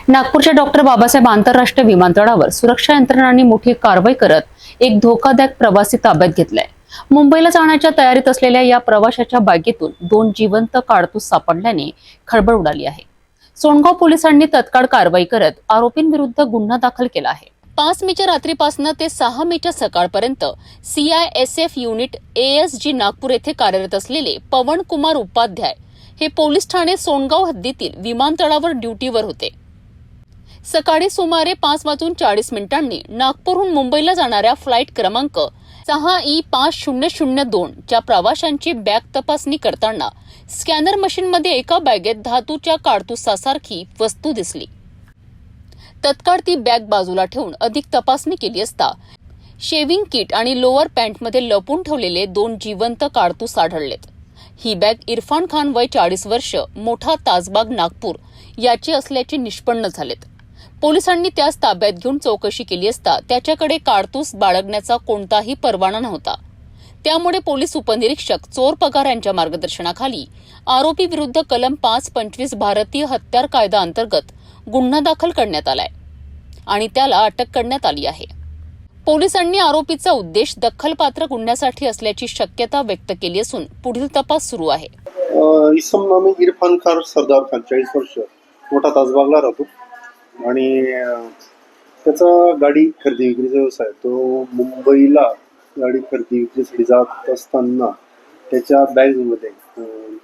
नागपूरच्या डॉक्टर बाबासाहेब आंतरराष्ट्रीय विमानतळावर सुरक्षा यंत्रणांनी मोठी कारवाई करत एक धोकादायक प्रवासी ताब्यात घेतलाय। मुंबईला जाण्याच्या तयारीत असलेल्या या प्रवाशाच्या बॅगेतून 2 जिवंत काडतूस सापडल्याने खळबळ उडाली आहे। सोनगाव पोलिसांनी तत्काळ कारवाई करत आरोपींविरुद्ध गुन्हा दाखल केला आहे। 5 मेच्या रात्रीपासून ते 6 मेच्या सकाळपर्यंत CISF युनिट ASG नागपूर येथे कार्यरत असलेले पवन कुमार उपाध्याय हे पोलीस ठाणे सोनगाव हद्दीतील विमानतळावर ड्युटीवर होते। सकाळी सुमारे 5:40 नागपूरहून मुंबईला जाणाऱ्या फ्लाईट क्रमांक 6E5002 च्या प्रवाशांची बॅग तपासणी करताना स्कॅनर मशीनमध्ये एका बॅगेत धातूच्या काडतुसासारखी वस्तू दिसली। तत्काळ ती बॅग बाजूला ठेवून अधिक तपासणी केली असता शेविंग किट आणि लोअर पॅन्टमध्ये लपून ठेवलेले 2 जिवंत काडतूस आढळलेत। ही बॅग इरफान खान वय 40 वर्ष मोठा ताजबाग नागपूर याची असल्याचे निष्पन्न झालेत। पोलिसांनी त्यास ताब्यात घेऊन चौकशी केली असता त्याच्याकडे काडतूस बाळगण्याचा कोणताही परवाना नव्हता। त्यामुळे पोलीस उपनिरीक्षक चोर पगार यांच्या मार्गदर्शनाखाली आरोपी विरुद्ध कलम 525 भारतीय हत्यार कायदा अंतर्गत गुन्हा दाखल करण्यात आलाय आणि त्याला अटक करण्यात आली आहे। पोलिसांनी आरोपीचा उद्देश दखलपात्र गुन्ह्यासाठी असल्याची शक्यता व्यक्त केली असून पुढील तपास सुरू आहे। इसम नामे इरफान खान सरदार खान 40 वर्ष मोठा ताजबागला राहतो आणि त्याचा गाडी खरेदी विक्रीचा व्यवसाय। तो मुंबईला गाडी खरेदी विक्रीसाठी जात असताना त्याच्या बॅगमध्ये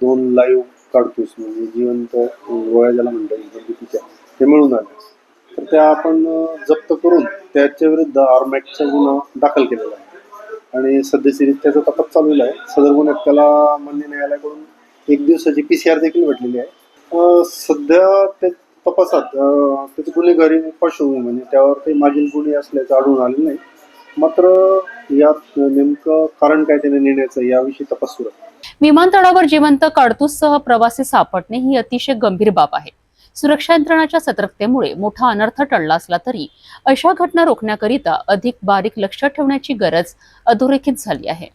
2 लाईव्ह काडतूस म्हणजे जिवंत गोळ्या ज्याला म्हणतात घरगुतीच्या ते मिळून आले। तर त्या आपण जप्त करून त्याच्या विरुद्ध आर्मॅक्टचा गुन्हा दाखल केलेला आहे आणि सध्याची त्याचा तपास चालू आहे। सदर गुन्ह्यात त्याला मान्य न्यायालयाकडून 1 दिवसाची PCR देखील भेटलेली आहे। सध्या ते तपासात त्याचे गुन्हेगारी पार्श्वभूमी म्हणजे त्यावर काही मागील गुन्हे असल्याचं आढळून आलेलं नाही। मात्र यात नेमकं कारण काय त्याने नेण्याचं याविषयी तपास सुरू आहे। विमानतळावर जिवंत काडतूससह प्रवासी सापडणे ही अतिशय गंभीर बाब आहे। सुरक्षा यंत्रणांच्या सतर्कतेमुळे मोठा अनर्थ टळला असला तरी अशा घटना रोखण्याकरिता अधिक बारीक लक्ष ठेवण्याची गरज अधोरेखित झाली आहे।